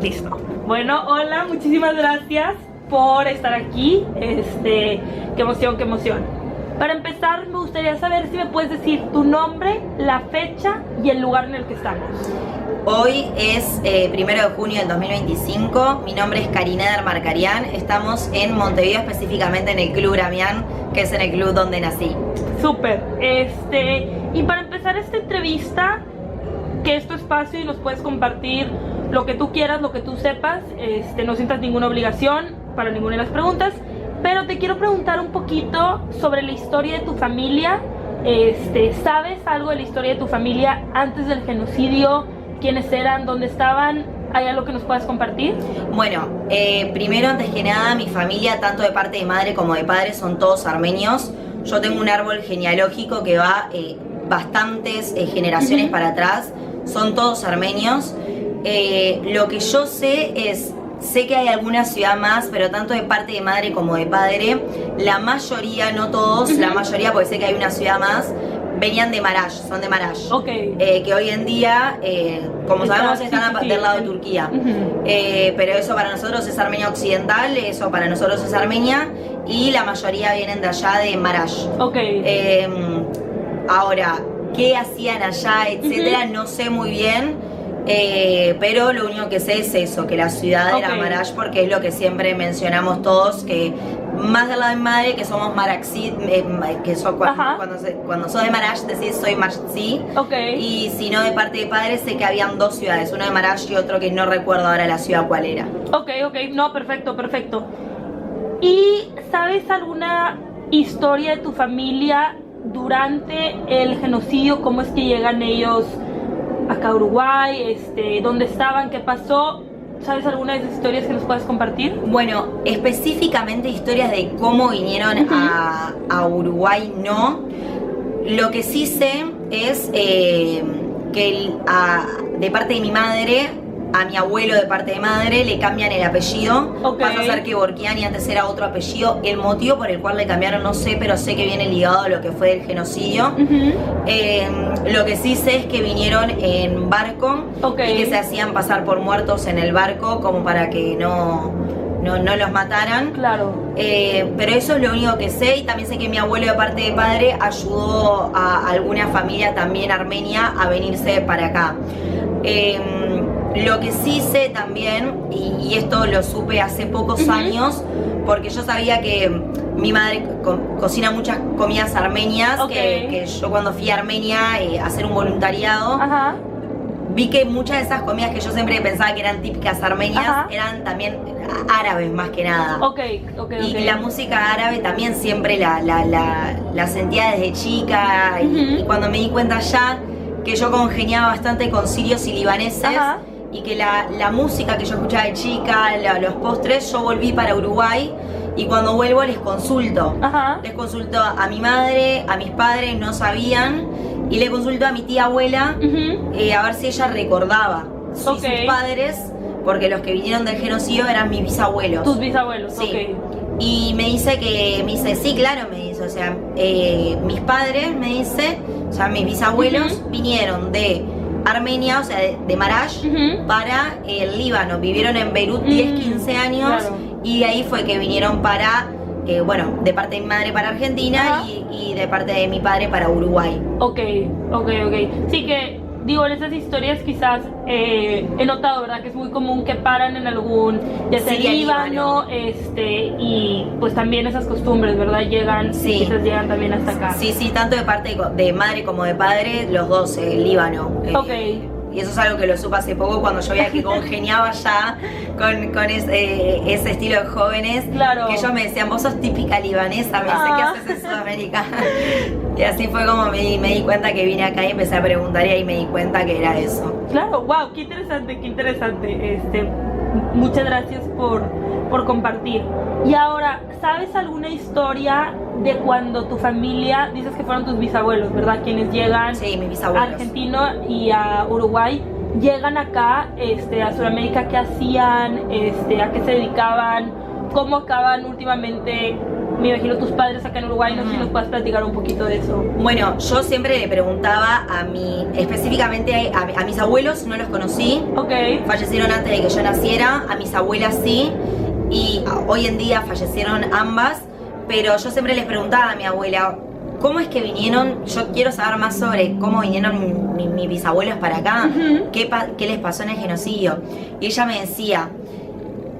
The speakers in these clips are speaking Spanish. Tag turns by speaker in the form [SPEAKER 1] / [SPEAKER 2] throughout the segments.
[SPEAKER 1] Listo. Bueno, hola, muchísimas gracias por estar aquí. Qué emoción, qué emoción. Para empezar, me gustaría saber si me puedes decir tu nombre, la fecha y el lugar en el que estamos.
[SPEAKER 2] Hoy es 1 de junio del 2025, mi nombre es Karina Marcarián, estamos en Montevideo, específicamente en el Club Gramián, que es en el club donde nací.
[SPEAKER 1] Súper, y para empezar esta entrevista, que es tu espacio y nos puedes compartir lo que tú quieras, lo que tú sepas, no sientas ninguna obligación para ninguna de las preguntas, pero te quiero preguntar un poquito sobre la historia de tu familia. ¿Sabes algo de la historia de tu familia antes del genocidio? ¿Quiénes eran? ¿Dónde estaban? ¿Hay algo que nos puedas compartir?
[SPEAKER 2] Bueno, primero, antes que nada, mi familia, tanto de parte de madre como de padre, son todos armenios. Yo tengo un árbol genealógico que va bastantes generaciones para atrás. Son todos armenios. Lo que yo sé que hay alguna ciudad más, pero tanto de parte de madre como de padre, la mayoría, no todos, la mayoría, porque sé que hay una ciudad más, venían de Marash, son de Marash.
[SPEAKER 1] Okay.
[SPEAKER 2] Que hoy en día, como sabemos, están del lado de Turquía. Pero eso para nosotros es Armenia Occidental, eso para nosotros es Armenia, y la mayoría vienen de allá, de Marash.
[SPEAKER 1] Okay.
[SPEAKER 2] Ahora, ¿qué hacían allá, etcétera? No sé muy bien. Pero lo único que sé es eso, que la ciudad era Marash, porque es lo que siempre mencionamos todos, que más del lado de madre, que somos maraxí, que cuando sos de Marash decís soy maraxí, y si no de parte de padre sé que habían dos ciudades, uno de Marash y otro que no recuerdo ahora la ciudad cuál era.
[SPEAKER 1] Ok, no, perfecto. ¿Y sabes alguna historia de tu familia durante el genocidio? ¿Cómo es que llegan ellos acá a Uruguay? ¿Dónde estaban? ¿Qué pasó? ¿Sabes alguna de esas historias que nos puedas compartir?
[SPEAKER 2] Bueno, específicamente historias de cómo vinieron a Uruguay, no. Lo que sí sé es que de parte de mi madre, a mi abuelo de parte de madre le cambian el apellido. Pasa a ser que Borkiani antes era otro apellido. El motivo por el cual le cambiaron no sé, pero sé que viene ligado a lo que fue el genocidio. Lo que sí sé es que vinieron en barco y que se hacían pasar por muertos en el barco como para que no los mataran.
[SPEAKER 1] Claro.
[SPEAKER 2] Pero eso es lo único que sé, y también sé que mi abuelo de parte de padre ayudó a alguna familia también armenia a venirse para acá. Lo que sí sé también, y esto lo supe hace pocos años, porque yo sabía que mi madre cocina muchas comidas armenias, que yo cuando fui a Armenia a hacer un voluntariado, vi que muchas de esas comidas que yo siempre pensaba que eran típicas armenias, eran también árabes más que nada. Y la música árabe también siempre la sentía desde chica, y cuando me di cuenta ya que yo congeniaba bastante con sirios y libaneses, y que la música que yo escuchaba de chica, los postres, yo volví para Uruguay, y cuando vuelvo les consulto. Les consulto a mi madre, a mis padres, no sabían, y le consulto a mi tía abuela a ver si ella recordaba sus padres, porque los que vinieron del genocidio eran mis bisabuelos.
[SPEAKER 1] ¿Tus bisabuelos?
[SPEAKER 2] Sí. Y me dice, sí, claro, me dice, o sea, mis padres, me dice, o sea, mis bisabuelos vinieron de Armenia, o sea, de Marash, para el Líbano. Vivieron en Beirut 10-15 años, y de ahí fue que vinieron para, de parte de mi madre para Argentina, y de parte de mi padre para Uruguay.
[SPEAKER 1] Ok. Sí que, digo, en esas historias quizás he notado, ¿verdad?, que es muy común que paran en algún, ya sea Líbano, y pues también esas costumbres, ¿verdad?, llegan, quizás llegan también hasta acá.
[SPEAKER 2] Sí, tanto de parte de madre como de padre, los dos, Líbano. Y eso es algo que lo supe hace poco cuando yo veía que congeniaba ya con ese estilo de jóvenes.
[SPEAKER 1] Claro.
[SPEAKER 2] Que ellos me decían, vos sos típica libanesa, me dice, ¿qué haces en Sudamérica? Y así fue como me di cuenta que vine acá y empecé a preguntar, y ahí me di cuenta que era eso.
[SPEAKER 1] Claro, wow, qué interesante. Muchas gracias por compartir. Y ahora, ¿sabes alguna historia de cuando tu familia, dices que fueron tus bisabuelos, ¿verdad?, quienes llegan
[SPEAKER 2] mis
[SPEAKER 1] a Argentina y a Uruguay, llegan acá a Sudamérica? ¿Qué hacían? ¿A qué se dedicaban? ¿Cómo acaban últimamente me imagino tus padres acá en Uruguay, no sé si nos puedes platicar un poquito de eso.
[SPEAKER 2] Bueno, yo siempre le preguntaba específicamente a mis abuelos, no los conocí.
[SPEAKER 1] Ok.
[SPEAKER 2] Fallecieron antes de que yo naciera, a mis abuelas sí, y hoy en día fallecieron ambas, pero yo siempre les preguntaba a mi abuela, ¿cómo es que vinieron? Yo quiero saber más sobre cómo vinieron mis bisabuelos para acá, qué les pasó en el genocidio. Y ella me decía,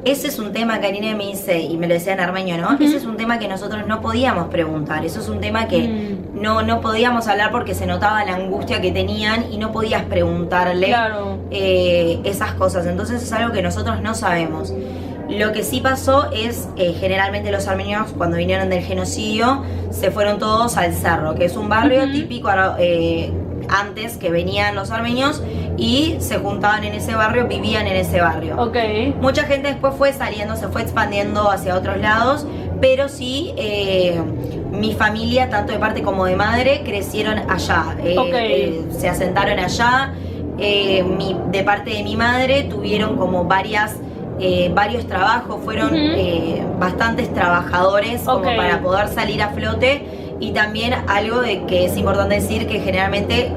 [SPEAKER 2] ese es un tema, Karine me dice, y me lo decía en armenio, ¿no? Ese es un tema que nosotros no podíamos preguntar, eso es un tema que no podíamos hablar porque se notaba la angustia que tenían y no podías preguntarle esas cosas. Entonces es algo que nosotros no sabemos. Lo que sí pasó es, generalmente los armenios cuando vinieron del genocidio se fueron todos al Cerro, que es un barrio típico antes que venían los armenios y se juntaban en ese barrio, vivían en ese barrio. Mucha gente después fue saliendo, se fue expandiendo hacia otros lados, pero sí mi familia, tanto de parte como de madre, crecieron allá, se asentaron allá. De parte de mi madre tuvieron como varios trabajos, fueron bastantes trabajadores como para poder salir a flote. Y también algo de que es importante decir que generalmente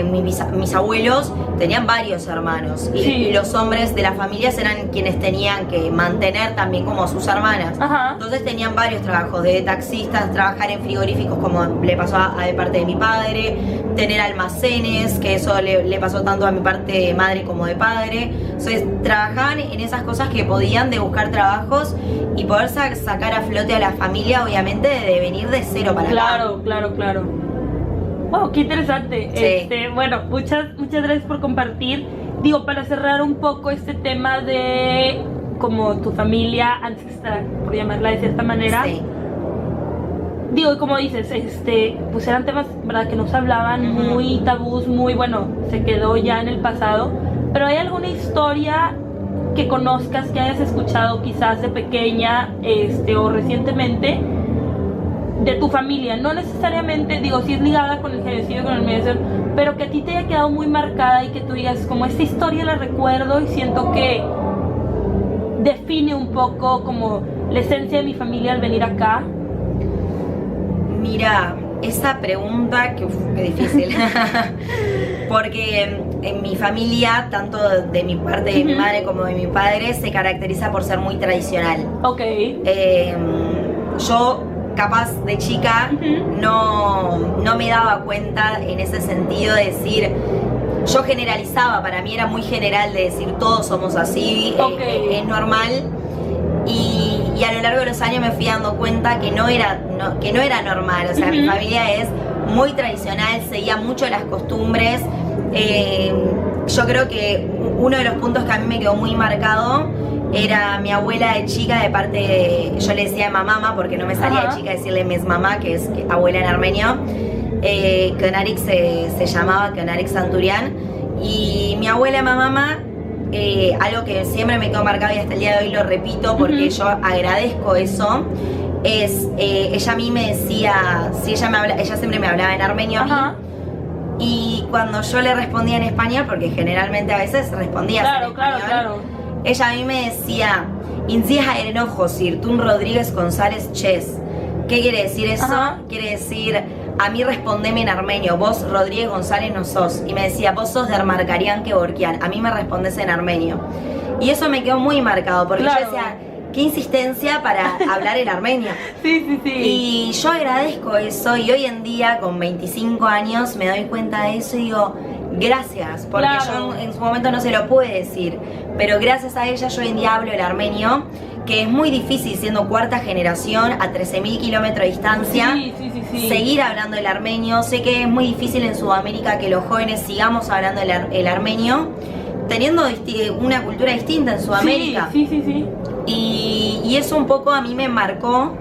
[SPEAKER 2] mis abuelos tenían varios hermanos y los hombres de las familias eran quienes tenían que mantener también como sus hermanas. Entonces tenían varios trabajos, de taxistas, trabajar en frigoríficos como le pasó de parte de mi padre, tener almacenes, que eso le pasó tanto a mi parte de madre como de padre. Entonces trabajaban en esas cosas que podían, de buscar trabajos y poder sacar a flote a la familia, obviamente de venir de cero para acá.
[SPEAKER 1] Claro. Wow, qué interesante.
[SPEAKER 2] Sí.
[SPEAKER 1] Bueno, muchas gracias por compartir. Digo, para cerrar un poco este tema de como tu familia ancestral, por llamarla de cierta manera.
[SPEAKER 2] Sí.
[SPEAKER 1] Digo, y como dices, pues eran temas, ¿verdad?, que no se hablaban, muy tabús, se quedó ya en el pasado. Pero ¿hay alguna historia que conozcas, que hayas escuchado quizás de pequeña, o recientemente, de tu familia? No necesariamente, digo, si es ligada con el genocidio, con el medio, pero que a ti te haya quedado muy marcada y que tú digas, como esta historia la recuerdo y siento que define un poco como la esencia de mi familia al venir acá.
[SPEAKER 2] Mira, esa pregunta, qué difícil. Porque en mi familia, tanto de mi parte de mi madre como de mi padre, se caracteriza por ser muy tradicional. Yo, capaz de chica, no me daba cuenta en ese sentido de decir, yo generalizaba, para mí era muy general de decir todos somos así, es normal. Y a lo largo de los años me fui dando cuenta que no era normal. O sea, mi familia es muy tradicional, seguía mucho las costumbres. Yo creo que uno de los puntos que a mí me quedó muy marcado era mi abuela de chica, de parte de, yo le decía mamá porque no me salía de chica decirle mes mamá, que es abuela en armenio. Kenarik se llamaba, Kenarik Santurian. Y mi abuela mamá, algo que siempre me quedó marcado y hasta el día de hoy lo repito porque yo agradezco eso, es ella a mí me decía, si ella siempre me hablaba en armenio a mí, y cuando yo le respondía en español, porque generalmente a veces respondía en español, ella a mí me decía, Inzija Erenojosir, Tun Rodríguez González Ches. ¿Qué quiere decir eso? Quiere decir, a mí respondeme en armenio, vos Rodríguez González no sos. Y me decía, vos sos de Armarcarián que Borquián, a mí me respondés en armenio. Y eso me quedó muy marcado, porque yo decía, qué insistencia para hablar en armenio.
[SPEAKER 1] Sí.
[SPEAKER 2] Y yo agradezco eso, y hoy en día, con 25 años, me doy cuenta de eso y digo, gracias, porque yo en su momento no se lo pude decir, pero gracias a ella yo hoy en día hablo el armenio, que es muy difícil siendo cuarta generación a 13.000 kilómetros de distancia, seguir hablando el armenio. Sé que es muy difícil en Sudamérica que los jóvenes sigamos hablando el armenio, teniendo una cultura distinta en Sudamérica. Y eso un poco a mí me marcó,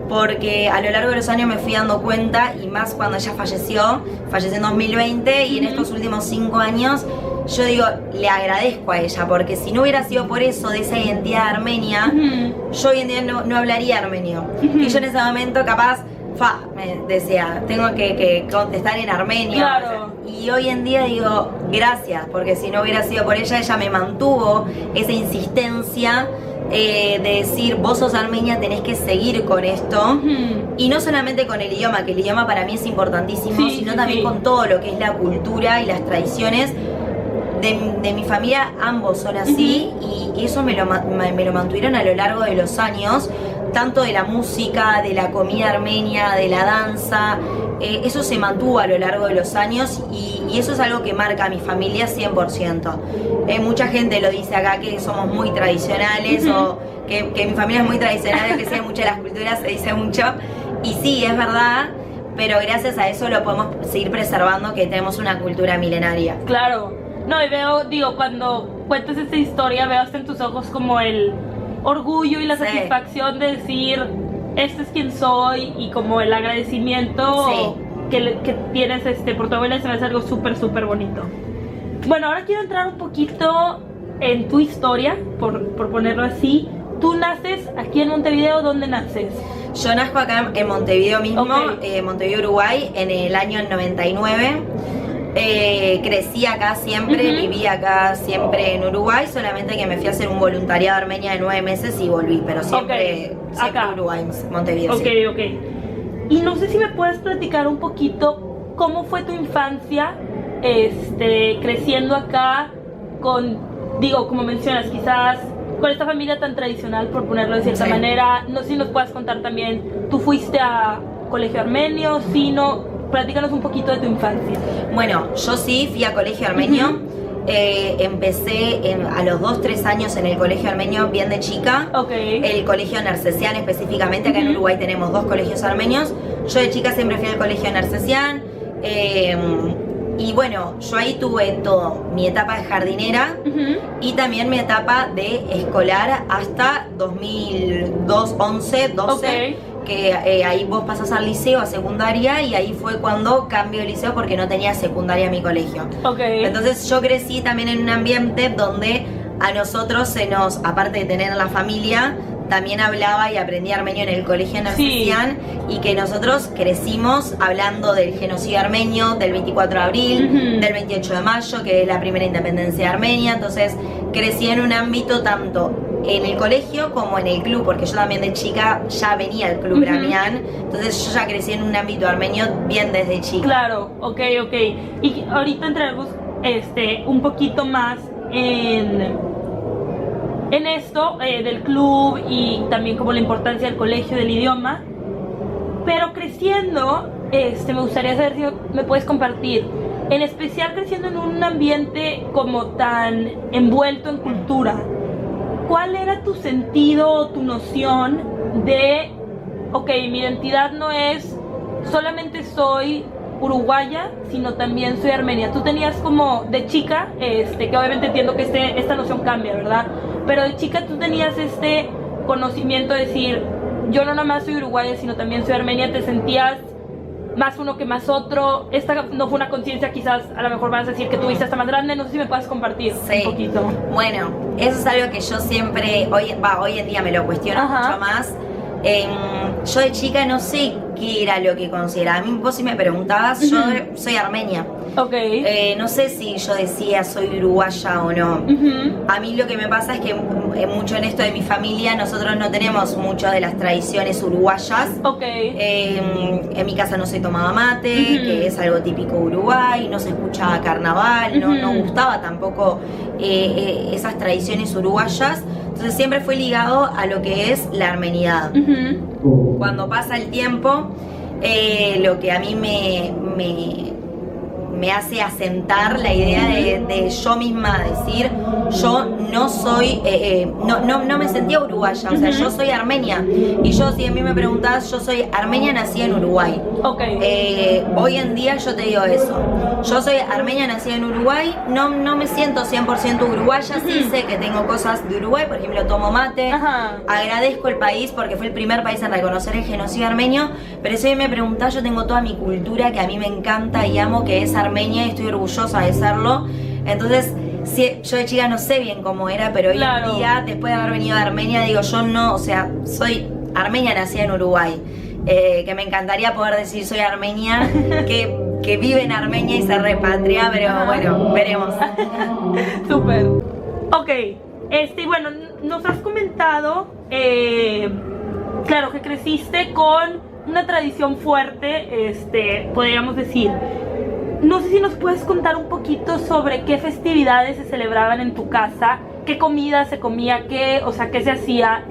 [SPEAKER 2] porque a lo largo de los años me fui dando cuenta, y más cuando ella falleció en 2020, y en estos últimos 5 años, yo digo, le agradezco a ella, porque si no hubiera sido por eso, de esa identidad armenia, yo hoy en día no hablaría armenio. Y yo en ese momento capaz, me decía, tengo que contestar en armenio. Y hoy en día digo, gracias, porque si no hubiera sido por ella me mantuvo esa insistencia de decir, vos sos armenia, tenés que seguir con esto. Y no solamente con el idioma, que el idioma para mí es importantísimo, sino también con todo lo que es la cultura y las tradiciones. De mi familia ambos son así, y eso me lo mantuvieron a lo largo de los años, tanto de la música, de la comida armenia, de la danza. Eso se mantuvo a lo largo de los años, y eso es algo que marca a mi familia 100%. Mucha gente lo dice acá, que somos muy tradicionales, o que mi familia es muy tradicional, que sé mucho de las culturas, se dice mucho, y sí, es verdad, pero gracias a eso lo podemos seguir preservando, que tenemos una cultura milenaria.
[SPEAKER 1] Claro. No, y veo, digo, cuando cuentas esta historia, veo hasta en tus ojos como el orgullo y la satisfacción de decir, este es quien soy, y como el agradecimiento que tienes por tu abuela. Se me hace algo súper, súper bonito. Bueno, ahora quiero entrar un poquito en tu historia, por ponerlo así. Tú naces aquí en Montevideo. ¿Dónde naces?
[SPEAKER 2] Yo nazco acá en Montevideo mismo, Montevideo, Uruguay, en el año 99. Crecí acá siempre, viví acá siempre en Uruguay, solamente que me fui a hacer un voluntariado a Armenia de 9 meses y volví, pero siempre acá. Uruguay, Montevideo.
[SPEAKER 1] Ok. Y no sé si me puedes platicar un poquito cómo fue tu infancia, creciendo acá como mencionas, quizás con esta familia tan tradicional, por ponerlo de cierta manera. No sé si nos puedas contar también, ¿tú fuiste a colegio armenio? Si no, platícanos un poquito de tu infancia.
[SPEAKER 2] Bueno, yo sí fui a colegio armenio. Empecé a los 2-3 años en el colegio armenio, bien de chica. El colegio Narcesian específicamente. Acá en Uruguay tenemos 2 colegios armenios. Yo de chica siempre fui al colegio Narcesian. Y bueno, yo ahí tuve todo, mi etapa de jardinera y también mi etapa de escolar hasta 2011, 12. Que ahí vos pasás al liceo, a secundaria, y ahí fue cuando cambio de liceo porque no tenía secundaria en mi colegio. Entonces yo crecí también en un ambiente donde a nosotros se nos, aparte de tener la familia, también hablaba y aprendí armenio en el colegio Narcesian, y que nosotros crecimos hablando del genocidio armenio, del 24 de abril, del 28 de mayo, que es la primera independencia de Armenia. Entonces crecí en un ámbito tanto en el colegio como en el club, porque yo también de chica ya venía al club Bramian, entonces yo ya crecí en un ámbito armenio bien desde chica.
[SPEAKER 1] Claro, ok. Y ahorita entraremos un poquito más en esto del club y también como la importancia del colegio, del idioma. Pero creciendo, me gustaría saber si me puedes compartir, en especial creciendo en un ambiente como tan envuelto en cultura, ¿cuál era tu sentido o tu noción de, mi identidad no es solamente soy uruguaya, sino también soy armenia? Tú tenías como de chica, que obviamente entiendo que esta noción cambia, ¿verdad? Pero de chica tú tenías este conocimiento de decir, yo no nada más soy uruguaya, sino también soy armenia. ¿Te sentías más uno que más otro? Esta no fue una conciencia, quizás a lo mejor vas a decir que tuviste hasta más grande. No sé si me puedes compartir un poquito.
[SPEAKER 2] Bueno, eso es algo que yo siempre, hoy en día me lo cuestiono mucho más. Yo de chica no sé qué era lo que consideraba. A mí, vos si me preguntabas, yo soy armenia. No sé si yo decía soy uruguaya o no. A mí lo que me pasa es que mucho en esto de mi familia, nosotros no tenemos mucho de las tradiciones uruguayas. En mi casa no se tomaba mate, que es algo típico de Uruguay, no se escuchaba carnaval, no gustaba tampoco esas tradiciones uruguayas. Entonces siempre fue ligado a lo que es la armenidad. Cuando pasa el tiempo, lo que a mí me hace asentar la idea de yo misma decir, yo no soy, no me sentía uruguaya, o sea, yo soy armenia. Y yo, si a mí me preguntás, yo soy armenia nacida en Uruguay. Hoy en día yo te digo eso. Yo soy armenia nacida en Uruguay, no me siento 100% uruguaya, sí sé que tengo cosas de Uruguay, por ejemplo, tomo mate, agradezco el país porque fue el primer país en reconocer el genocidio armenio, pero si hoy me preguntás, yo tengo toda mi cultura que a mí me encanta y amo, que es armenia, y estoy orgullosa de serlo. Entonces, yo de chica no sé bien cómo era, pero hoy en día, después de haber venido de Armenia, digo, yo no, o sea, soy armenia nacida en Uruguay. Que me encantaría poder decir soy armenia, que vive en Armenia y se repatria, pero bueno, veremos.
[SPEAKER 1] Súper. Bueno, nos has comentado, claro, que creciste con una tradición fuerte, podríamos decir. No sé si nos puedes contar un poquito sobre qué festividades se celebraban en tu casa, qué comida se comía, qué se hacía,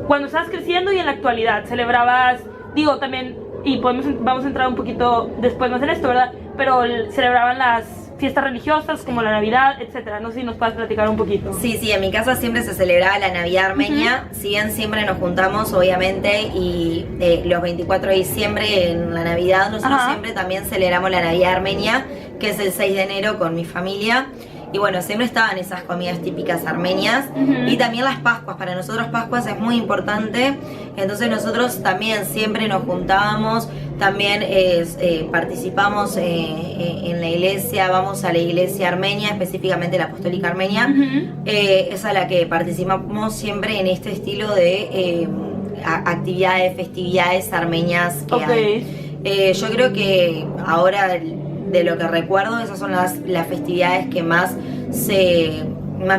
[SPEAKER 1] cuando estabas creciendo y en la actualidad. Celebrabas, digo, también, y vamos a entrar un poquito después más en esto, ¿verdad? Pero celebraban las fiestas religiosas como la Navidad, etcétera. No sé si nos puedes platicar un poquito.
[SPEAKER 2] Sí, en mi casa siempre se celebraba la Navidad armenia. Si bien siempre nos juntamos, obviamente, y los 24 de diciembre en la Navidad, nosotros siempre también celebramos la Navidad armenia, que es el 6 de enero con mi familia. Y bueno, siempre estaban esas comidas típicas armenias. Y también las Pascuas. Para nosotros Pascuas es muy importante. Entonces nosotros también siempre nos juntábamos. También participamos en la iglesia. Vamos a la iglesia armenia, específicamente la apostólica armenia. Es a la que participamos siempre en este estilo de actividades, festividades armenias que hay. Yo creo que ahora, de lo que recuerdo, esas son las festividades que más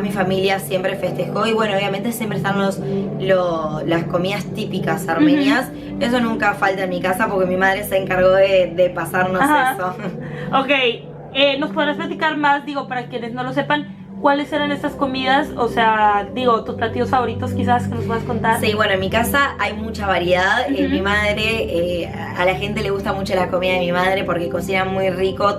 [SPEAKER 2] mi familia siempre festejó. Y bueno, obviamente siempre están las comidas típicas armenias. Eso nunca falta en mi casa porque mi madre se encargó de pasarnos eso.
[SPEAKER 1] Ok, ¿nos podrás platicar más, digo, para quienes no lo sepan, cuáles eran estas comidas? O sea, digo, tus platillos favoritos quizás que nos puedas contar.
[SPEAKER 2] Sí, bueno, en mi casa hay mucha variedad. Mi madre, a la gente le gusta mucho la comida de mi madre porque cocina muy rico.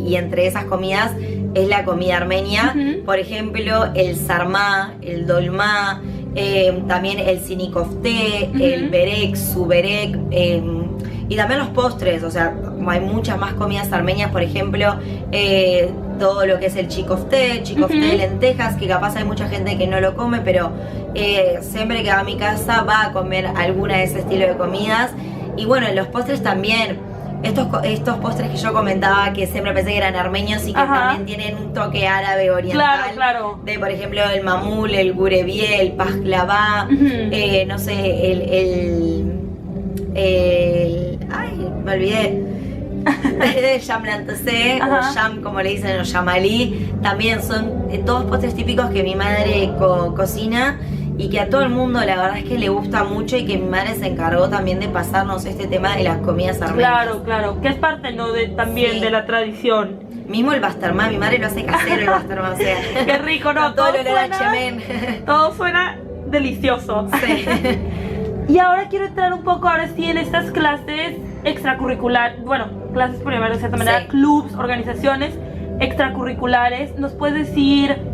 [SPEAKER 2] Y entre esas comidas es la comida armenia. Por ejemplo, el sarmá, el dolmá, también el sinikofté, el berek, su berek, y también los postres. O sea, hay muchas más comidas armenias. Por ejemplo, todo lo que es el chikofté de lentejas, que capaz hay mucha gente que no lo come, pero siempre que va a mi casa va a comer alguna de ese estilo de comidas. Y bueno, los postres también. Estos postres que yo comentaba, que siempre pensé que eran armenios y que también tienen un toque árabe oriental. Claro. De, por ejemplo, el mamul, el gurebié, el pajlava, no sé, ay, me olvidé. De Yamlantosé o Yam, como le dicen, o Yamalí. También son todos postres típicos que mi madre cocina. Y que a todo el mundo la verdad es que le gusta mucho, y que mi madre se encargó también de pasarnos este tema de las comidas armenias.
[SPEAKER 1] Claro, que es parte, ¿no? También de la tradición.
[SPEAKER 2] Mismo el bastarmá, mi madre lo hace casero el bastarmá, o sea.
[SPEAKER 1] Qué rico, ¿no? Todo suena delicioso. Sí. Y ahora quiero entrar un poco, ahora sí, en estas clases extracurriculares, clases por llamarlo de cierta manera, clubs, organizaciones extracurriculares. ¿Nos puedes decir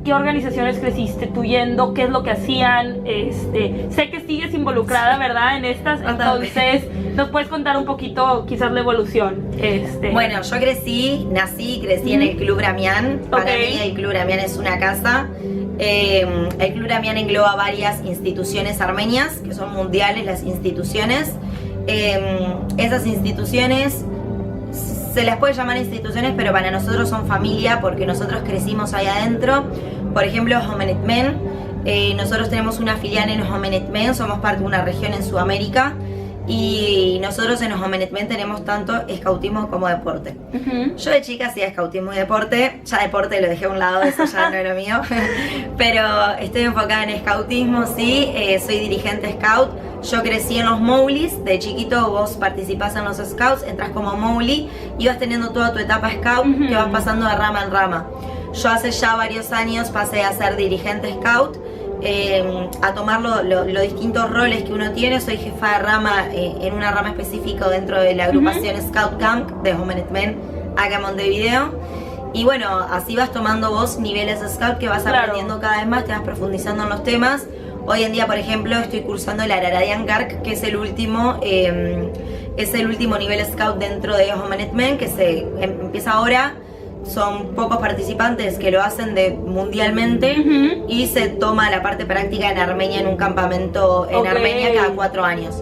[SPEAKER 1] qué organizaciones creciste tú yendo? ¿Qué es lo que hacían? Sé que sigues involucrada, ¿verdad? En estas, entonces, ¿nos puedes contar un poquito quizás la evolución?
[SPEAKER 2] Bueno, yo nací y crecí en el Club Bramián. Para mí el Club Bramián es una casa. El Club Bramián engloba varias instituciones armenias, que son mundiales las instituciones. Esas instituciones se las puede llamar instituciones, pero para nosotros son familia, porque nosotros crecimos ahí adentro. Por ejemplo, Homenetmen, nosotros tenemos una filial en Homenetmen, somos parte de una región en Sudamérica, y nosotros en Homenetmen tenemos tanto escautismo como deporte. Yo de chica hacía escautismo y deporte, ya deporte lo dejé a un lado, eso ya no era mío, pero estoy enfocada en escautismo, sí, soy dirigente scout. Yo crecí en los Moulis, de chiquito vos participás en los scouts, entras como Mouli y vas teniendo toda tu etapa scout, que vas pasando de rama en rama. Yo hace ya varios años pasé a ser dirigente scout, a tomar los distintos roles que uno tiene. Soy jefa de rama en una rama específica dentro de la agrupación Scout Camp de Homenetmen, acá en Montevideo. Y bueno, así vas tomando vos niveles de scout, que vas aprendiendo cada vez más, te vas profundizando en los temas. Hoy en día, por ejemplo, estoy cursando el Araradian Kark, que es el último nivel scout dentro de Homenetmen, que se empieza ahora. Son pocos participantes que lo hacen mundialmente, y se toma la parte práctica en Armenia, en un campamento en Armenia cada 4 años.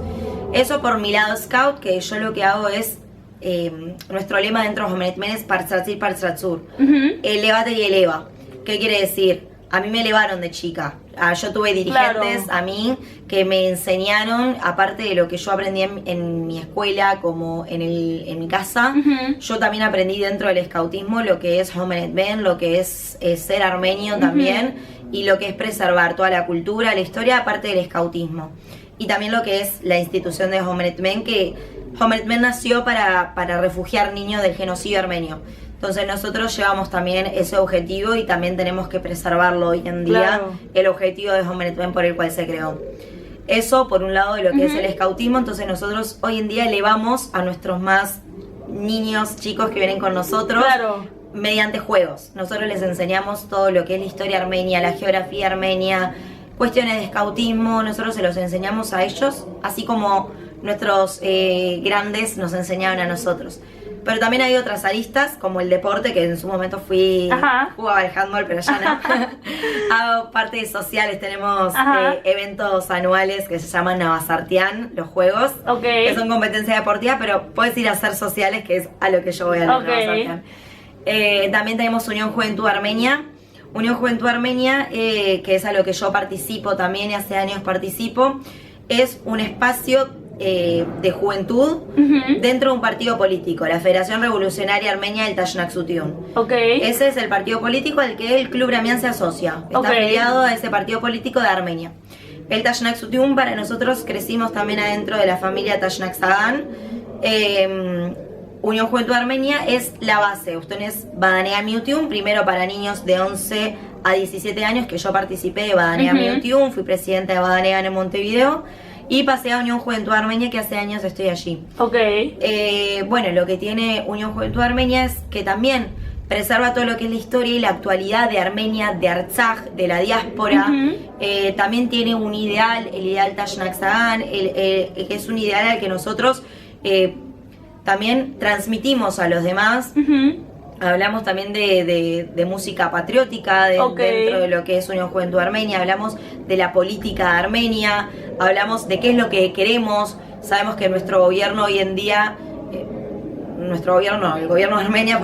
[SPEAKER 2] Eso por mi lado scout, que yo lo que hago es, nuestro lema dentro de Homenetmen es Partratzir Partratzur, elevate y eleva. ¿Qué quiere decir? a mí me elevaron de chica. Yo tuve dirigentes a mí que me enseñaron, aparte de lo que yo aprendí en mi escuela, como en mi casa, yo también aprendí dentro del escautismo lo que es Homenet Ben, lo que es ser armenio también, y lo que es preservar toda la cultura, la historia, aparte del escautismo. Y también lo que es la institución de Homenet Ben, que Homenet Ben nació para refugiar niños del genocidio armenio. Entonces nosotros llevamos también ese objetivo y también tenemos que preservarlo hoy en día, el objetivo de Homenet Ben por el cual se creó. Eso por un lado de lo que es el escautismo. Entonces nosotros hoy en día elevamos a nuestros más niños, chicos que vienen con nosotros mediante juegos. Nosotros les enseñamos todo lo que es la historia armenia, la geografía armenia, cuestiones de escautismo. Nosotros se los enseñamos a ellos, así como nuestros grandes nos enseñaron a nosotros. Pero también hay otras aristas, como el deporte, que en su momento jugaba al handball, pero ya no. Hago partes sociales, tenemos eventos anuales que se llaman Navasartian, los juegos, que son competencias deportivas, pero puedes ir a hacer sociales, que es a lo que yo voy a Navasartian. También tenemos Unión Juventud Armenia. Unión Juventud Armenia, que es a lo que yo participo también y hace años participo, es un espacio de juventud dentro de un partido político, la Federación Revolucionaria Armenia del Tashnaksutiun. Ese es el partido político al que el Club Ramián se asocia. Está afiliado a ese partido político de Armenia. El Tashnaksutiun, para nosotros crecimos también adentro de la familia Tashnaksagan. Unión Juventud Armenia es la base. Usted es Badanea Miutiun, primero para niños de 11 a 17 años, que yo participé de Badanea Miutiun, fui presidenta de Badanea en Montevideo. Y pasé a Unión Juventud Armenia, que hace años estoy allí. Bueno, lo que tiene Unión Juventud Armenia es que también preserva todo lo que es la historia y la actualidad de Armenia, de Artsaj, de la diáspora. También tiene un ideal, el ideal Tashnaksagan, que es un ideal al que nosotros también transmitimos a los demás. Hablamos también de música patriótica dentro de lo que es Unión Juventud Armenia, hablamos de la política armenia, hablamos de qué es lo que queremos. Sabemos que nuestro gobierno hoy en día, el gobierno de Armenia,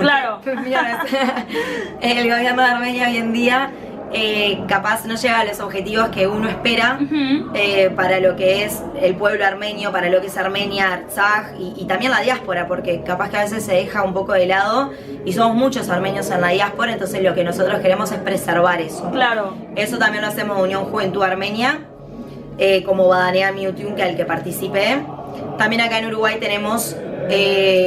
[SPEAKER 2] el gobierno de Armenia hoy en día capaz no llega a los objetivos que uno espera para lo que es el pueblo armenio, para lo que es Armenia, Artsaj y también la diáspora, porque capaz que a veces se deja un poco de lado y somos muchos armenios en la diáspora, entonces lo que nosotros queremos es preservar eso. Eso también lo hacemos Unión Juventud Armenia, como Badanea Miutiun, que al que participé. También acá en Uruguay tenemos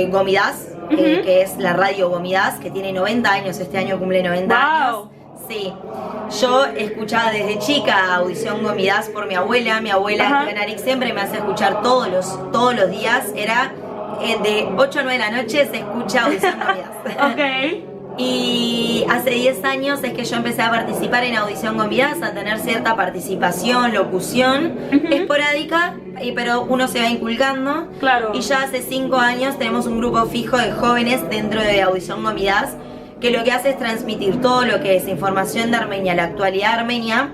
[SPEAKER 2] Gomidas, que es la radio Gomidas, que tiene 90 años, este año cumple 90 años. Sí, yo escuchaba desde chica Audición Gomidas por mi abuela. Mi abuela siempre me hace escuchar todos los días. Era de 8 a 9 de la noche se escucha Audición Gomidas. Y hace 10 años es que yo empecé a participar en Audición Gomidas, a tener cierta participación, locución esporádica, pero uno se va inculcando. Y ya hace 5 años tenemos un grupo fijo de jóvenes dentro de Audición Gomidas, que lo que hace es transmitir todo lo que es información de Armenia, la actualidad armenia,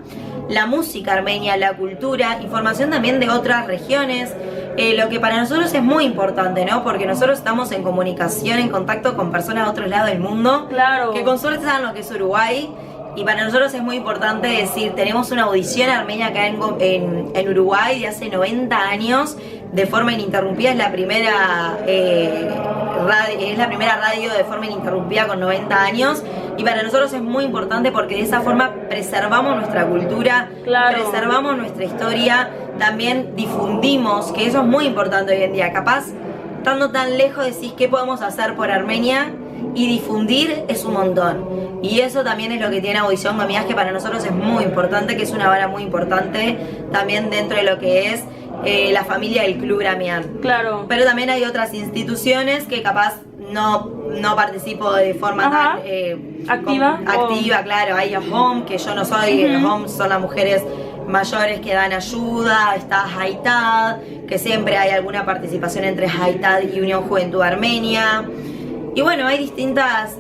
[SPEAKER 2] la música armenia, la cultura, información también de otras regiones, lo que para nosotros es muy importante, ¿no? Porque nosotros estamos en comunicación, en contacto con personas de otros lados del mundo, que con suerte saben lo que es Uruguay, y para nosotros es muy importante decir, tenemos una audición armenia acá en Uruguay de hace 90 años, de forma ininterrumpida, es la primera radio de forma ininterrumpida con 90 años, y para nosotros es muy importante porque de esa forma preservamos nuestra cultura, preservamos nuestra historia, también difundimos, que eso es muy importante hoy en día. Capaz, estando tan lejos, decís qué podemos hacer por Armenia, y difundir es un montón. Y eso también es lo que tiene Audición Gomidas, que para nosotros es muy importante, que es una vara muy importante también dentro de lo que es la familia del Club Ramián. Pero también hay otras instituciones que capaz no participo de forma tan activa, claro. Hay Home, que yo no soy, Home son las mujeres mayores que dan ayuda, está Haitad, que siempre hay alguna participación entre Haitad y Unión Juventud Armenia. Y bueno, hay distintas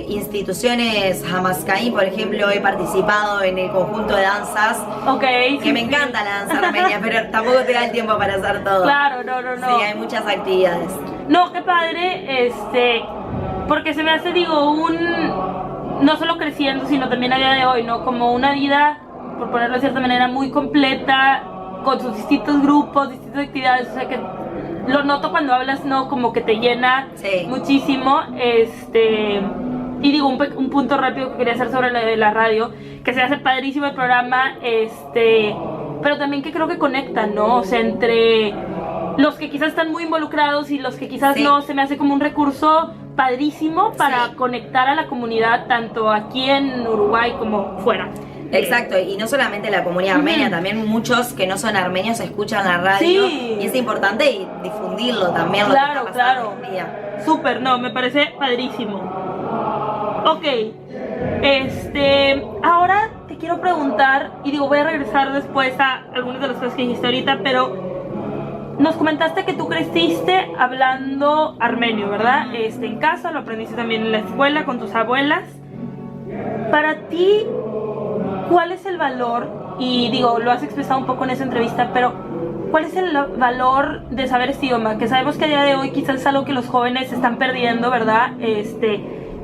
[SPEAKER 2] instituciones. Hamaskaí, por ejemplo, he participado en el conjunto de danzas. Que me encanta la danza armenia, pero tampoco te da el tiempo para hacer todo. Sí, hay muchas actividades.
[SPEAKER 1] No, qué padre, porque se me hace, digo, no solo creciendo, sino también a día de hoy, ¿no? Como una vida, por ponerlo de cierta manera, muy completa, con sus distintos grupos, distintas actividades, o sea que lo noto cuando hablas, ¿no? Como que te llena muchísimo, y digo, un punto rápido que quería hacer sobre la radio, que se hace padrísimo el programa, pero también que creo que conectan, ¿no? O sea, entre los que quizás están muy involucrados y los que quizás no, se me hace como un recurso padrísimo para conectar a la comunidad, tanto aquí en Uruguay como fuera.
[SPEAKER 2] Exacto, y no solamente la comunidad armenia, también muchos que no son armenios escuchan la radio, y es importante difundirlo también.
[SPEAKER 1] Claro, lo que está pasando hoy en día. Súper, no, me parece padrísimo. Ok, ahora te quiero preguntar, y digo, voy a regresar después a algunas de las cosas que dijiste ahorita, pero nos comentaste que tú creciste hablando armenio, ¿verdad? En casa, lo aprendiste también en la escuela con tus abuelas. Para ti, ¿cuál es el valor? Y digo, lo has expresado un poco en esa entrevista, pero ¿cuál es el valor de saber este idioma? Que sabemos que a día de hoy quizás es algo que los jóvenes están perdiendo, ¿verdad?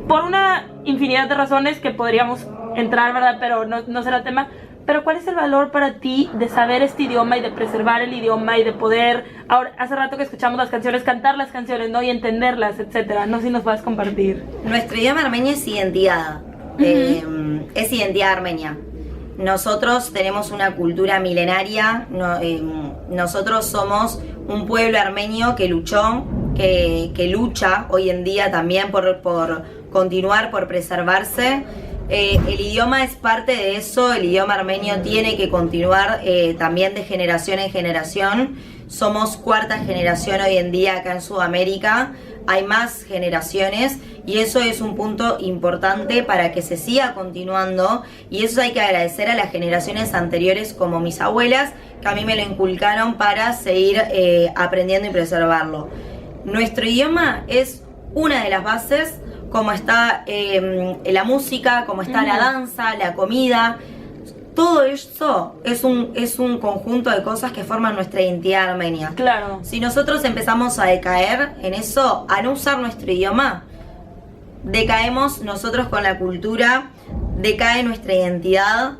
[SPEAKER 1] Por una infinidad de razones que podríamos entrar, ¿verdad? Pero no será tema. Pero ¿cuál es el valor para ti de saber este idioma y de preservar el idioma y de poder, ahora, hace rato que escuchamos las canciones, cantar las canciones, ¿no? Y entenderlas, etcétera? No sé si nos vas a compartir.
[SPEAKER 2] Nuestro idioma armenio es identidad, es identidad armenia. Nosotros tenemos una cultura milenaria, nosotros somos un pueblo armenio que luchó, que lucha hoy en día también por continuar, por preservarse. El idioma es parte de eso, el idioma armenio tiene que continuar también de generación en generación. Somos cuarta generación hoy en día acá en Sudamérica, hay más generaciones y eso es un punto importante para que se siga continuando, y eso hay que agradecer a las generaciones anteriores como mis abuelas, que a mí me lo inculcaron para seguir aprendiendo y preservarlo. Nuestro idioma es una de las bases, como está la música, como está la danza, la comida. Todo eso es un conjunto de cosas que forman nuestra identidad armenia.
[SPEAKER 1] Claro.
[SPEAKER 2] Si nosotros empezamos a decaer en eso, a no usar nuestro idioma, decaemos nosotros con la cultura, decae nuestra identidad,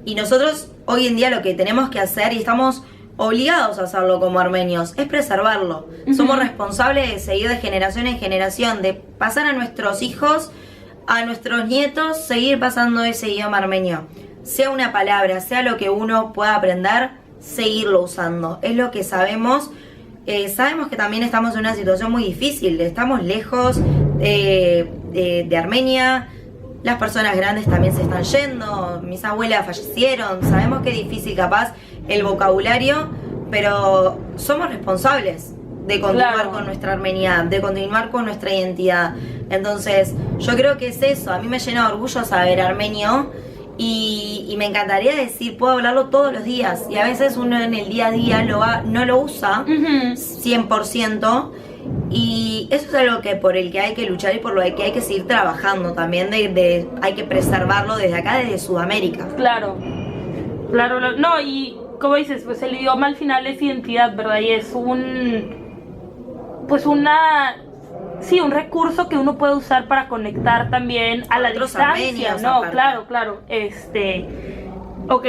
[SPEAKER 2] y nosotros hoy en día lo que tenemos que hacer, y estamos obligados a hacerlo como armenios, es preservarlo. Somos responsables de seguir de generación en generación, de pasar a nuestros hijos, a nuestros nietos, seguir pasando ese idioma armenio. Sea una palabra, sea lo que uno pueda aprender, seguirlo usando. Es lo que sabemos. Sabemos que también estamos en una situación muy difícil, estamos lejos de Armenia. Las personas grandes también se están yendo, mis abuelas fallecieron, sabemos que es difícil capaz el vocabulario, pero somos responsables de continuar con nuestra armeniedad, de continuar con nuestra identidad. Entonces, yo creo que es eso, a mí me llena de orgullo saber armenio, y me encantaría decir, puedo hablarlo todos los días, y a veces uno en el día a día no lo usa 100%, y eso es algo por el que hay que luchar y por lo que hay que seguir trabajando también, hay que preservarlo desde acá, desde Sudamérica.
[SPEAKER 1] Claro, no, y como dices, pues el idioma al final es identidad, ¿verdad? Y es un recurso que uno puede usar para conectar también a la distancia, ¿no? Aparte. Claro. Ok,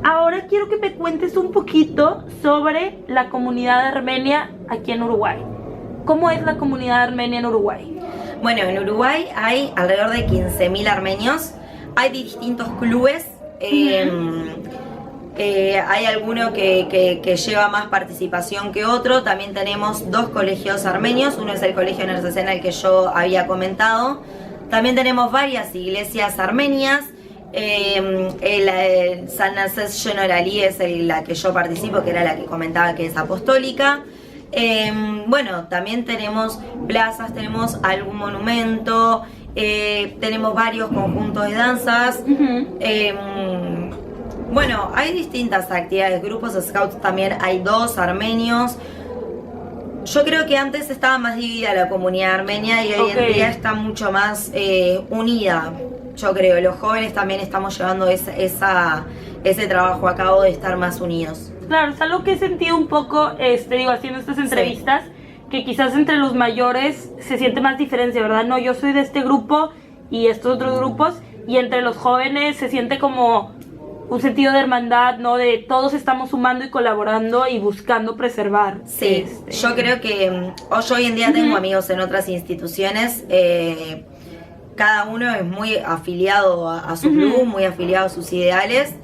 [SPEAKER 1] ahora quiero que me cuentes un poquito sobre la comunidad armenia aquí en Uruguay. ¿Cómo es la comunidad armenia en Uruguay?
[SPEAKER 2] Bueno, en Uruguay hay alrededor de 15.000 armenios, hay distintos clubes, hay alguno que lleva más participación que otro. También tenemos 2 colegios armenios, uno es el colegio Nersesena, el que yo había comentado. También tenemos varias iglesias armenias. El San Narces Generalí es la que yo participo, que era la que comentaba que es apostólica. Bueno, también tenemos plazas, tenemos algún monumento, tenemos varios conjuntos de danzas. Bueno, hay distintas actividades, grupos scouts también, hay 2 armenios. Yo creo que antes estaba más dividida la comunidad armenia y hoy en día está mucho más unida. Yo creo, los jóvenes también estamos llevando ese trabajo a cabo de estar más unidos.
[SPEAKER 1] Claro, es algo que he sentido un poco, haciendo estas entrevistas, que quizás entre los mayores se siente más diferencia, ¿verdad? No, yo soy de este grupo y estos otros grupos, y entre los jóvenes se siente como un sentido de hermandad, ¿no? De todos estamos sumando y colaborando y buscando preservar.
[SPEAKER 2] Sí, yo creo que yo hoy en día tengo amigos en otras instituciones, cada uno es muy afiliado a su club, muy afiliado a sus ideales.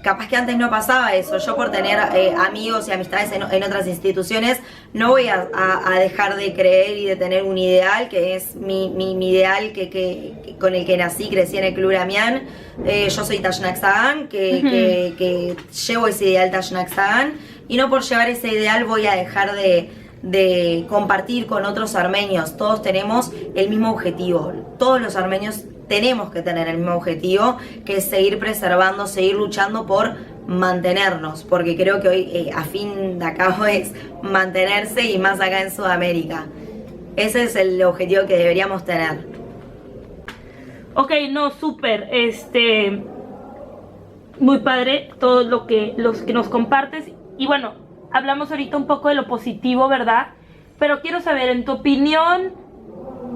[SPEAKER 2] Capaz que antes no pasaba eso. Yo por tener amigos y amistades en otras instituciones no voy a dejar de creer y de tener un ideal que es mi ideal que con el que nací, crecí en el Club Lamián. Yo soy Tashnak Sagan, que llevo ese ideal Tashnak Sagan, y no por llevar ese ideal voy a dejar de compartir con otros armenios. Todos tenemos el mismo objetivo. Todos los armenios tenemos que tener el mismo objetivo, que es seguir preservando, seguir luchando por mantenernos, porque creo que hoy a fin de cabo es mantenerse, y más acá en Sudamérica. Ese es el objetivo que deberíamos tener.
[SPEAKER 1] Ok, no, súper, muy padre todo los que nos compartes, y bueno, hablamos ahorita un poco de lo positivo, ¿verdad? Pero quiero saber, en tu opinión,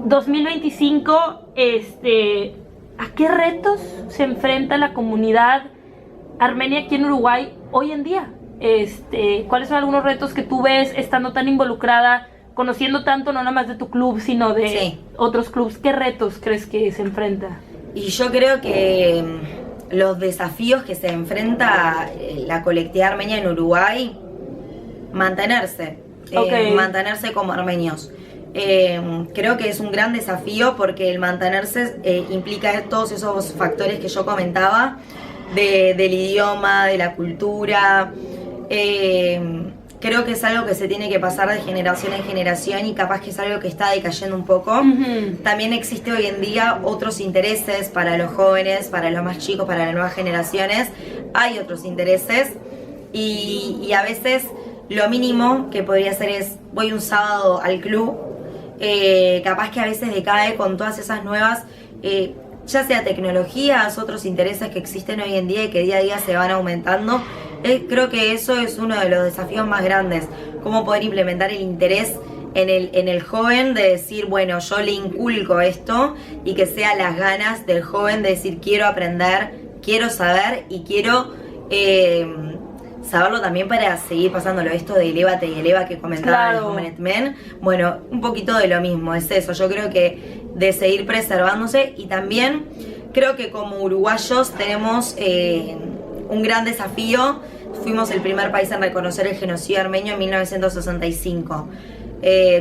[SPEAKER 1] 2025, ¿a qué retos se enfrenta la comunidad armenia aquí en Uruguay hoy en día? ¿Cuáles son algunos retos que tú ves estando tan involucrada, conociendo tanto no nada más de tu club, sino de otros clubes? ¿Qué retos crees que se enfrenta? Y
[SPEAKER 2] yo creo que los desafíos que se enfrenta la colectividad armenia en Uruguay, mantenerse como armenios. Creo que es un gran desafío, porque el mantenerse implica todos esos factores que yo comentaba, del idioma, de la cultura. Creo que es algo que se tiene que pasar de generación en generación, y capaz que es algo que está decayendo un poco. También existe hoy en día otros intereses para los jóvenes, para los más chicos, para las nuevas generaciones. Hay otros intereses, y a veces lo mínimo que podría hacer es: voy un sábado al club. Capaz que a veces decae con todas esas nuevas, ya sea tecnologías, otros intereses que existen hoy en día y que día a día se van aumentando. Creo que eso es uno de los desafíos más grandes, cómo poder implementar el interés en el joven, de decir, bueno, yo le inculco esto, y que sea las ganas del joven de decir: quiero aprender, quiero saber, y quiero saberlo también para seguir pasándolo. Esto de elévate y eleva que comentaba el Homenet Men, bueno, un poquito de lo mismo, es eso. Yo creo que de seguir preservándose, y también creo que como uruguayos tenemos un gran desafío. Fuimos el primer país en reconocer el genocidio armenio en 1965.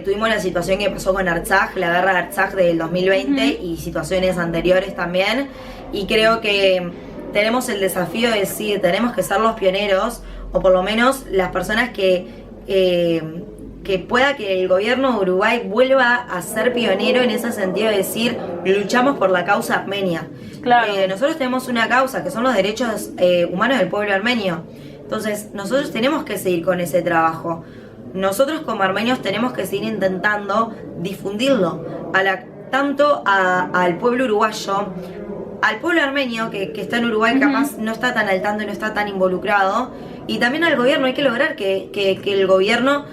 [SPEAKER 2] Tuvimos la situación que pasó con Artsaj, la guerra de Artsaj del 2020, y situaciones anteriores también, y creo que tenemos el desafío de decir, tenemos que ser los pioneros, o por lo menos las personas que pueda que el gobierno de Uruguay vuelva a ser pionero en ese sentido, de decir, luchamos por la causa armenia. Claro. Nosotros tenemos una causa que son los derechos humanos del pueblo armenio. Entonces nosotros tenemos que seguir con ese trabajo. Nosotros como armenios tenemos que seguir intentando difundirlo tanto al pueblo uruguayo, al pueblo armenio que está en Uruguay, capaz no está tan al tanto y no está tan involucrado, y también al gobierno. Hay que lograr que el gobierno